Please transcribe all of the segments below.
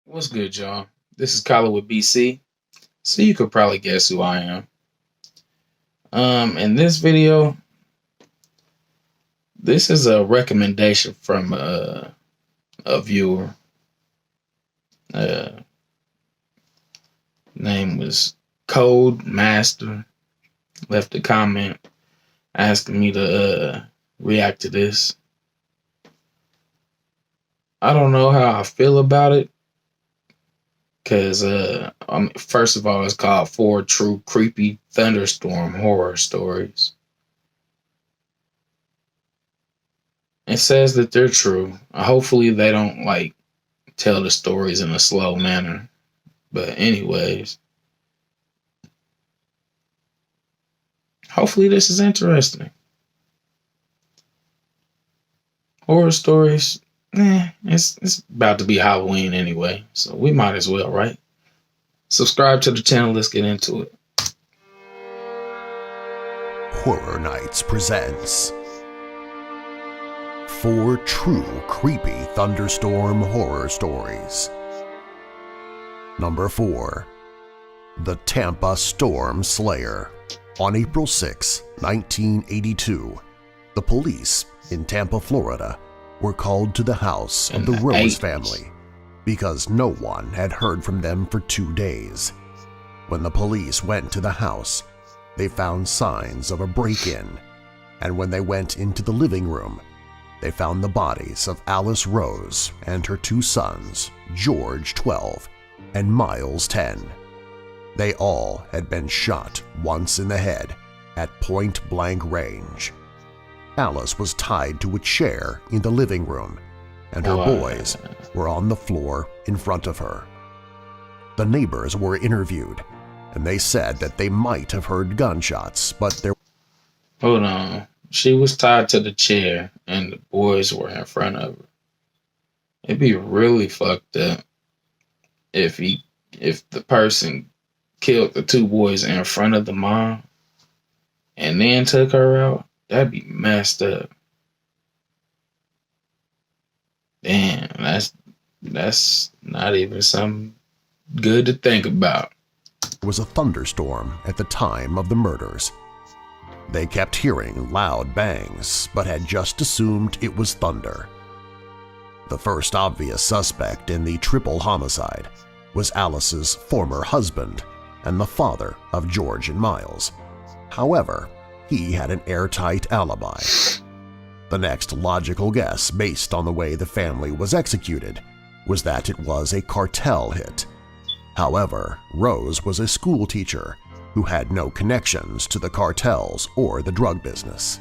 What's good, y'all? This is Kyler with BC, so you could probably guess who I am. In this video, this is a recommendation from a viewer. Uh, Name was Code Master. Left a comment asking me to react to this. I don't know how I feel about it. Because, first of all, it's called Four True Creepy Thunderstorm Horror Stories. It says that they're true. Hopefully, they don't, tell the stories in a slow manner. But, anyways, hopefully, this is interesting. Horror stories, it's about to be Halloween anyway. So, we might as well, right? Subscribe to the channel. Let's get into it. Horror Nights presents Four True Creepy Thunderstorm Horror Stories. Number 4. The Tampa Storm Slayer. On April 6, 1982, the police in Tampa, Florida, were called to the house of the Rose family because no one had heard from them for 2 days. When the police went to the house, they found signs of a break-in, and when they went into the living room, they found the bodies of Alice Rose and her 2 sons, George, 12, and Miles, 10. They all had been shot once in the head at point-blank range. Alice was tied to a chair in the living room, and her boys were on the floor in front of her. The neighbors were interviewed, and they said that they might have heard gunshots, but there— Hold on. She was tied to the chair, and the boys were in front of her. It'd be really fucked up if the person killed the 2 boys in front of the mom and then took her out. That'd be messed up. Damn, that's not even something good to think about. There was a thunderstorm at the time of the murders. They kept hearing loud bangs, but had just assumed it was thunder. The first obvious suspect in the triple homicide was Alice's former husband and the father of George and Miles. However, he had an airtight alibi. The next logical guess, based on the way the family was executed, was that it was a cartel hit. However, Rose was a school teacher who had no connections to the cartels or the drug business.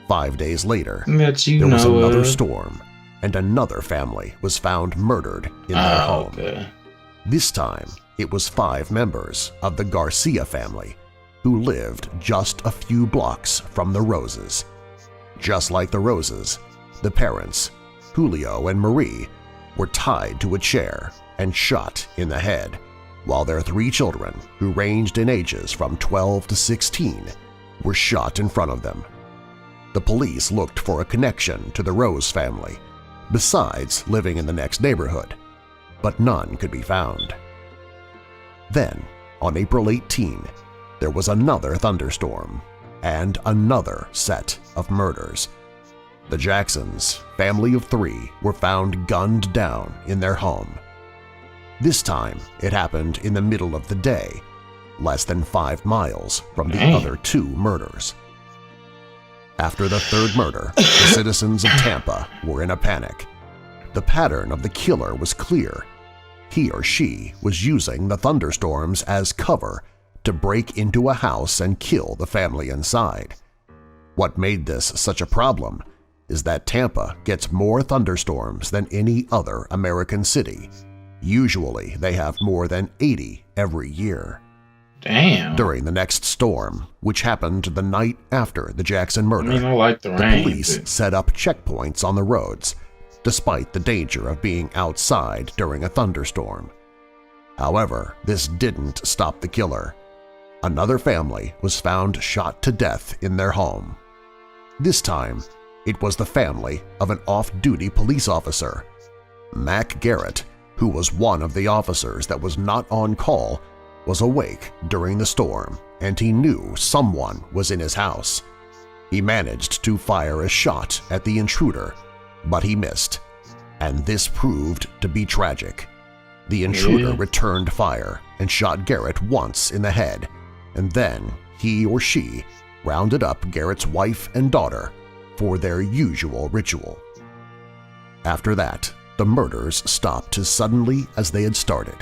5 days later, there was another storm, and another family was found murdered in their home. Okay. This time, it was 5 members of the Garcia family who lived just a few blocks from the Roses. Just like the Roses, the parents, Julio and Marie, were tied to a chair and shot in the head, while their 3 children, who ranged in ages from 12 to 16, were shot in front of them. The police looked for a connection to the Rose family, besides living in the next neighborhood, but none could be found. Then, on April 18, there was another thunderstorm and another set of murders. The Jacksons, family of 3, were found gunned down in their home. This time, it happened in the middle of the day, less than 5 miles from the other 2 murders. After the 3rd murder, the citizens of Tampa were in a panic. The pattern of the killer was clear. He or she was using the thunderstorms as cover to break into a house and kill the family inside. What made this such a problem is that Tampa gets more thunderstorms than any other American city. Usually, they have more than 80 every year. Damn. During the next storm, which happened the night after the Jackson murder, I like the rain, police set up checkpoints on the roads, despite the danger of being outside during a thunderstorm. However, this didn't stop the killer. Another family was found shot to death in their home. This time, it was the family of an off-duty police officer. Mac Garrett who was one of the officers that was not on call, was awake during the storm and he knew someone was in his house. He managed to fire a shot at the intruder, but he missed, and this proved to be tragic. The intruder returned fire and shot Garrett once in the head, and then he or she rounded up Garrett's wife and daughter for their usual ritual. After that, the murders stopped as suddenly as they had started.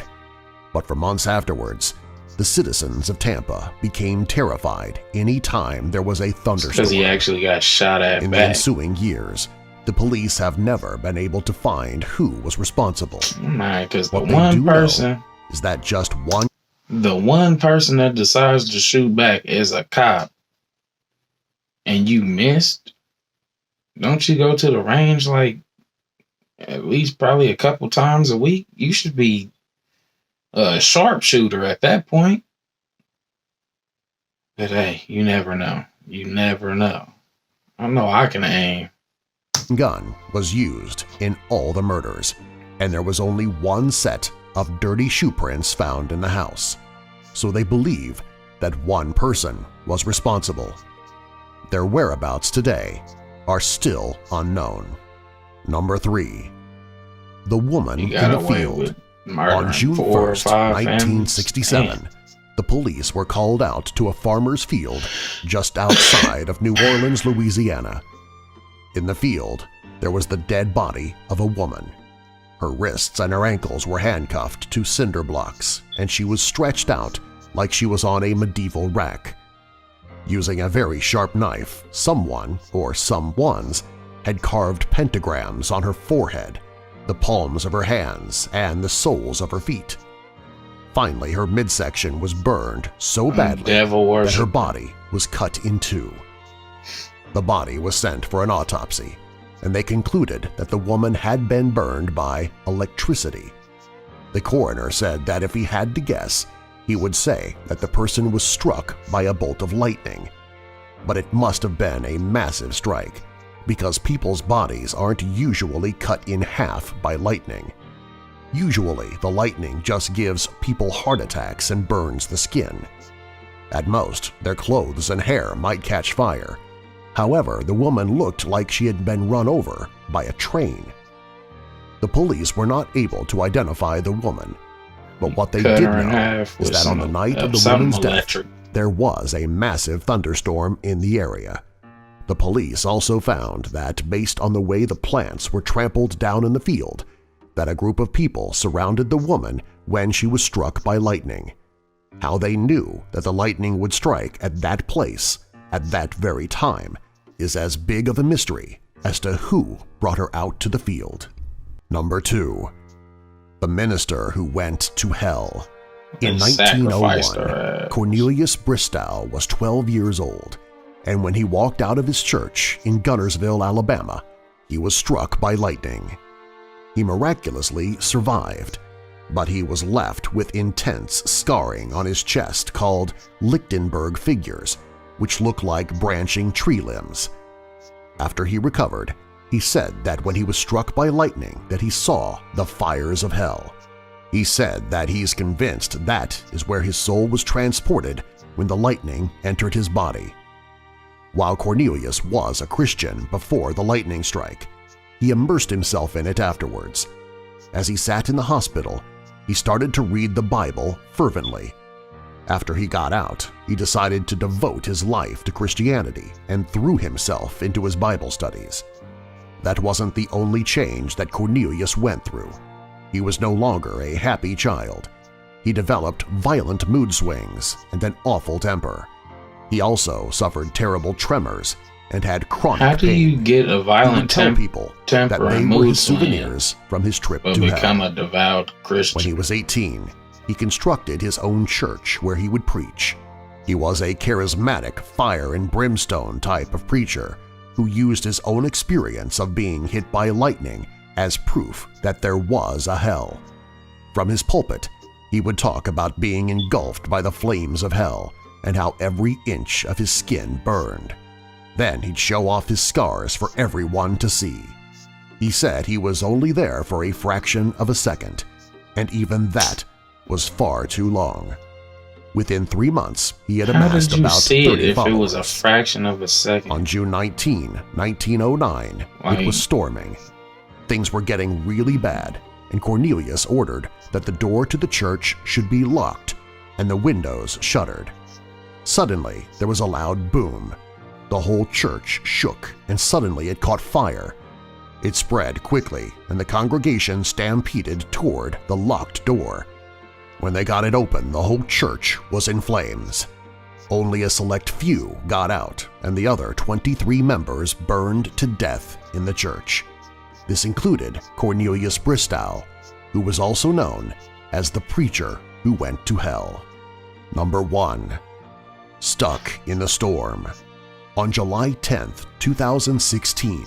But for months afterwards, the citizens of Tampa became terrified any time there was a thunderstorm. Because he actually got shot at in back. the ensuing years, the police have never been able to find who was responsible. Because the What one they do person, know is that just one the one person that decides to shoot back is a cop, and you missed. Don't you go to the range like at least probably a couple times a week? You should be a sharpshooter at that point. But hey, you never know. You never know. I know I can aim. gun was used in all the murders, and there was only one set of dirty shoe prints found in the house, so they believe that one person was responsible. Their whereabouts today are still unknown. Number 3. The woman in the field. On June 1st, 1967, the police were called out to a farmer's field just outside of New Orleans, Louisiana. In the field, there was the dead body of a woman. Her wrists and her ankles were handcuffed to cinder blocks, and she was stretched out like she was on a medieval rack. Using a very sharp knife, someone or someones had carved pentagrams on her forehead, the palms of her hands, and the soles of her feet. Finally, her midsection was burned so badly that her body was cut in two. The body was sent for an autopsy, and they concluded that the woman had been burned by electricity. The coroner said that if he had to guess, he would say that the person was struck by a bolt of lightning. But it must have been a massive strike, because people's bodies aren't usually cut in half by lightning. Usually, the lightning just gives people heart attacks and burns the skin. At most, their clothes and hair might catch fire. However, the woman looked like she had been run over by a train. The police were not able to identify the woman, but what they did know is that on the night of the woman's death, there was a massive thunderstorm in the area. The police also found that, based on the way the plants were trampled down in the field, that a group of people surrounded the woman when she was struck by lightning. How they knew that the lightning would strike at that place at that very time is as big of a mystery as to who brought her out to the field. Number 2. The minister who went to hell. In 1901, Cornelius Bristow was 12 years old, and when he walked out of his church in Gunnersville, Alabama, he was struck by lightning. He miraculously survived, but he was left with intense scarring on his chest called Lichtenberg figures, which look like branching tree limbs. After he recovered, he said that when he was struck by lightning that he saw the fires of hell. He said that he's convinced that is where his soul was transported when the lightning entered his body. While Cornelius was a Christian before the lightning strike, he immersed himself in it afterwards. As he sat in the hospital, he started to read the Bible fervently. After he got out, he decided to devote his life to Christianity and threw himself into his Bible studies. That wasn't the only change that Cornelius went through. He was no longer a happy child. He developed violent mood swings and an awful temper. He also suffered terrible tremors and had chronic pain. How do you get a violent temper that they were his souvenirs from his trip to hell. Become a devout Christian. When he was 18, he constructed his own church where he would preach. He was a charismatic fire and brimstone type of preacher who used his own experience of being hit by lightning as proof that there was a hell. From his pulpit, he would talk about being engulfed by the flames of hell and how every inch of his skin burned. Then he'd show off his scars for everyone to see. He said he was only there for a fraction of a second, and even that was far too long. Within 3 months, he had How amassed did you about see 30 it if followers. it was a fraction of a second? On June 19, 1909, it was storming. Things were getting really bad, and Cornelius ordered that the door to the church should be locked and the windows shuttered. Suddenly, there was a loud boom. The whole church shook, and suddenly it caught fire. It spread quickly, and the congregation stampeded toward the locked door. When they got it open, the whole church was in flames. Only a select few got out, and the other 23 members burned to death in the church. This included Cornelius Bristow, who was also known as the preacher who went to hell. Number 1. Stuck in the storm. On July 10, 2016,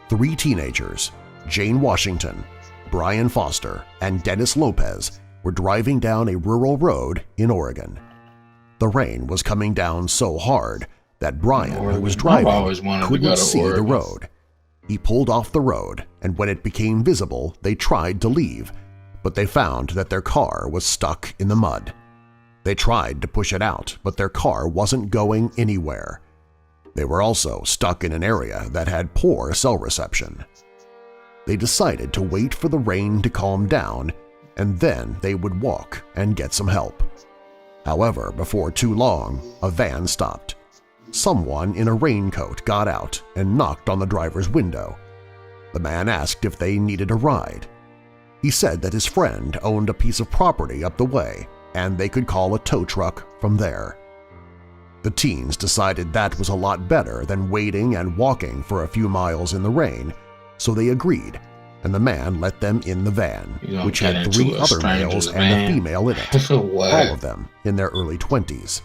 3 teenagers, Jane Washington, Brian Foster, and Dennis Lopez, were driving down a rural road in Oregon. The rain was coming down so hard that Brian, who was driving, couldn't see the road. He pulled off the road, and when it became visible, they tried to leave, but they found that their car was stuck in the mud. They tried to push it out, but their car wasn't going anywhere. They were also stuck in an area that had poor cell reception. They decided to wait for the rain to calm down, and then they would walk and get some help. However, before too long, a van stopped. Someone in a raincoat got out and knocked on the driver's window. The man asked if they needed a ride. He said that his friend owned a piece of property up the way and they could call a tow truck from there. The teens decided that was a lot better than waiting and walking for a few miles in the rain, so they agreed, and the man let them in the van, which had 3 other males and a female in it, all of them in their early 20s.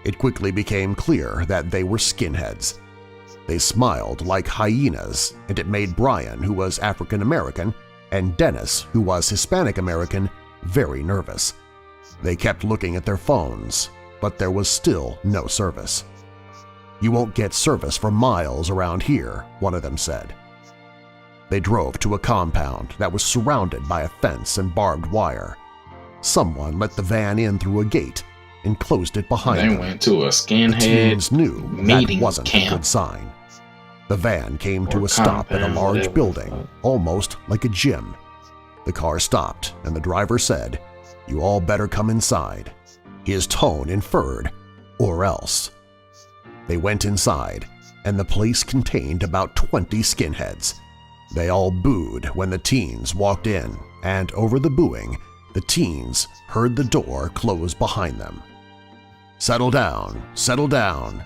It quickly became clear that they were skinheads. They smiled like hyenas, and it made Brian, who was African American, and Dennis, who was Hispanic American, very nervous. They kept looking at their phones, but there was still no service. "You won't get service for miles around here," one of them said. They drove to a compound that was surrounded by a fence and barbed wire. Someone let the van in through a gate and closed it behind them. They went to a skinhead The teens knew meeting that wasn't camp. a good sign. The van came to Or a stop at a compound, large whatever. building, almost like a gym. The car stopped, and the driver said, "You all better come inside." His tone inferred, "or else." They went inside, and the place contained about 20 skinheads. They all booed when the teens walked in, and over the booing, the teens heard the door close behind them. "Settle down, settle down,"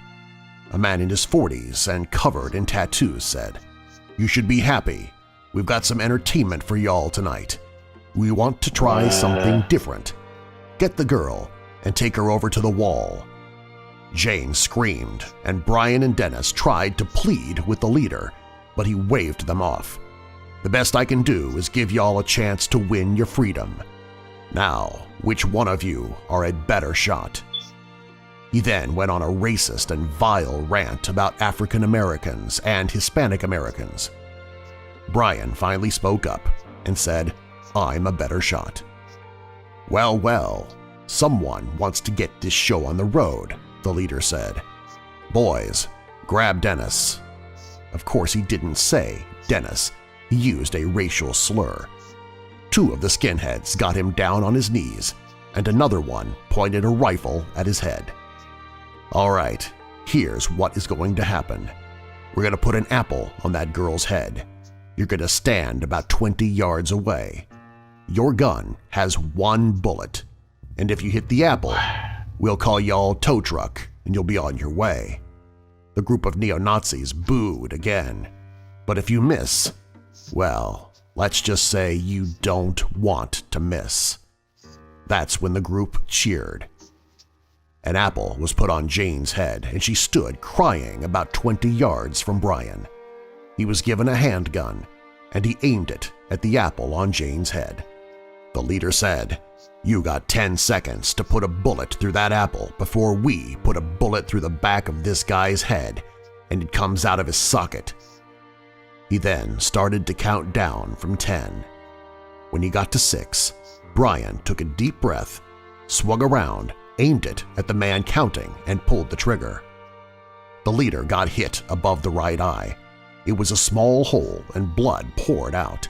a man in his 40s and covered in tattoos said. "You should be happy. We've got some entertainment for y'all tonight. We want to try something different. Get the girl and take her over to the wall." Jane screamed, and Brian and Dennis tried to plead with the leader, but he waved them off. "The best I can do is give y'all a chance to win your freedom. Now, which one of you are a better shot?" He then went on a racist and vile rant about African Americans and Hispanic Americans. Brian finally spoke up and said, "I'm a better shot." Well, someone wants to get this show on the road," the leader said. "Boys, grab Dennis." Of course he didn't say Dennis, he used a racial slur. 2 of the skinheads got him down on his knees, and another one pointed a rifle at his head. "All right, here's what is going to happen. We're going to put an apple on that girl's head. You're going to stand about 20 yards away. Your gun has 1 bullet, and if you hit the apple, we'll call y'all tow truck and you'll be on your way." The group of neo-Nazis booed again. But if you miss, well, let's just say you don't want to miss. That's when the group cheered. An apple was put on Jane's head, and she stood crying about 20 yards from Brian. He was given a handgun, and he aimed it at the apple on Jane's head. The leader said, "You got 10 seconds to put a bullet through that apple before we put a bullet through the back of this guy's head and it comes out of his socket." He then started to count down from 10. When he got to 6, Brian took a deep breath, swung around, aimed it at the man counting, and pulled the trigger. The leader got hit above the right eye. It was a small hole and blood poured out.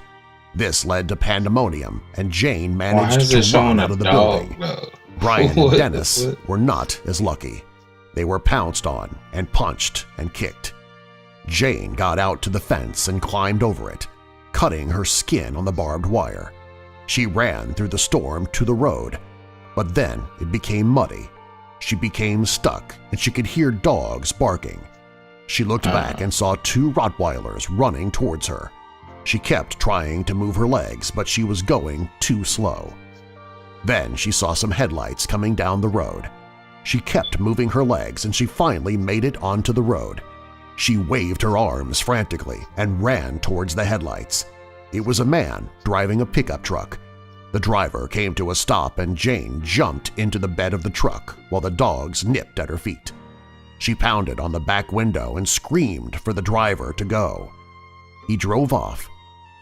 This led to pandemonium, and Jane managed to run out of the building. Brian and Dennis were not as lucky. They were pounced on and punched and kicked. Jane got out to the fence and climbed over it, cutting her skin on the barbed wire. She ran through the storm to the road, but then it became muddy. She became stuck and she could hear dogs barking. She looked back and saw 2 Rottweilers running towards her. She kept trying to move her legs, but she was going too slow. Then she saw some headlights coming down the road. She kept moving her legs and she finally made it onto the road. She waved her arms frantically and ran towards the headlights. It was a man driving a pickup truck. The driver came to a stop and Jane jumped into the bed of the truck while the dogs nipped at her feet. She pounded on the back window and screamed for the driver to go. He drove off,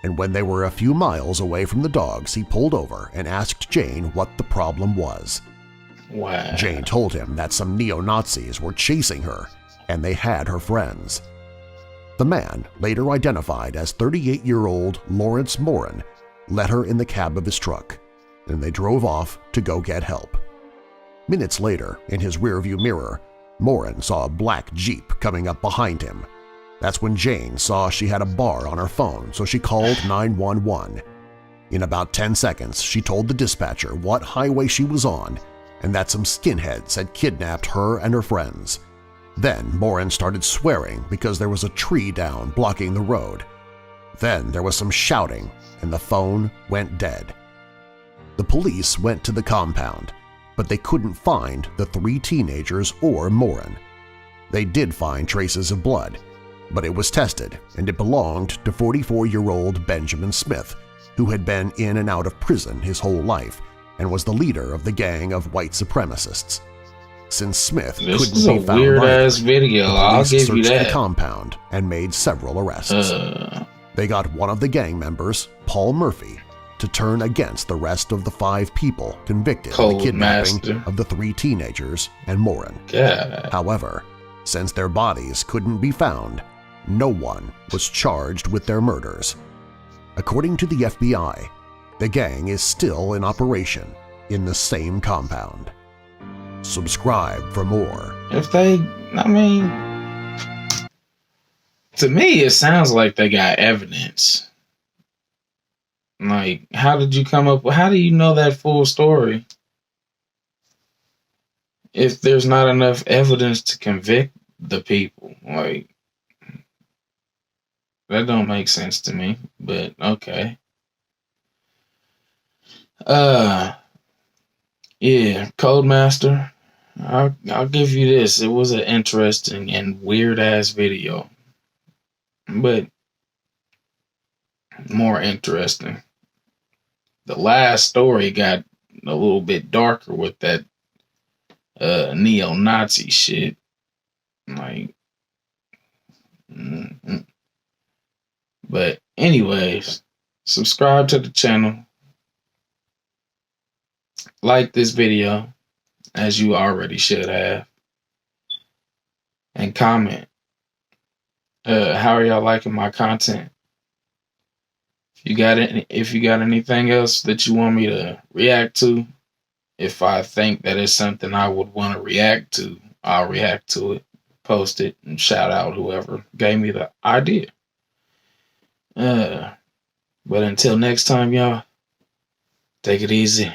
and when they were a few miles away from the dogs, he pulled over and asked Jane what the problem was. Wow. Jane told him that some neo-Nazis were chasing her and they had her friends. The man, later identified as 38-year-old Lawrence Morin, let her in the cab of his truck, and they drove off to go get help. Minutes later, in his rearview mirror, Morin saw a black Jeep coming up behind him. That's when Jane saw she had a bar on her phone, so she called 911. In about 10 seconds, she told the dispatcher what highway she was on and that some skinheads had kidnapped her and her friends. Then Morin started swearing because there was a tree down blocking the road. Then there was some shouting and the phone went dead. The police went to the compound, but they couldn't find the 3 teenagers or Morin. They did find traces of blood, but it was tested and it belonged to 44-year-old Benjamin Smith, who had been in and out of prison his whole life and was the leader of the gang of white supremacists. Since Smith couldn't be found either, weird-ass video. I'll give you that. The compound and made several arrests. They got one of the gang members, Paul Murphy, to turn against the rest of the 5 people convicted of the kidnapping of the 3 teenagers and Morin. God. However, since their bodies couldn't be found, no one was charged with their murders. According to the FBI, the gang is still in operation in the same compound. Subscribe for more. To me, it sounds like they got evidence. Like, how do you know that full story if there's not enough evidence to convict the people? Like, that don't make sense to me, but okay. Yeah, Codemaster, I'll give you this. It was an interesting and weird-ass video, but more interesting. The last story got a little bit darker with that neo-Nazi shit. Like, but anyways, subscribe to the channel. Like this video, as you already should have, and comment. How are y'all liking my content? If you got anything else that you want me to react to, if I think that it's something I would want to react to, I'll react to it, post it, and shout out whoever gave me the idea. But until next time, y'all, take it easy.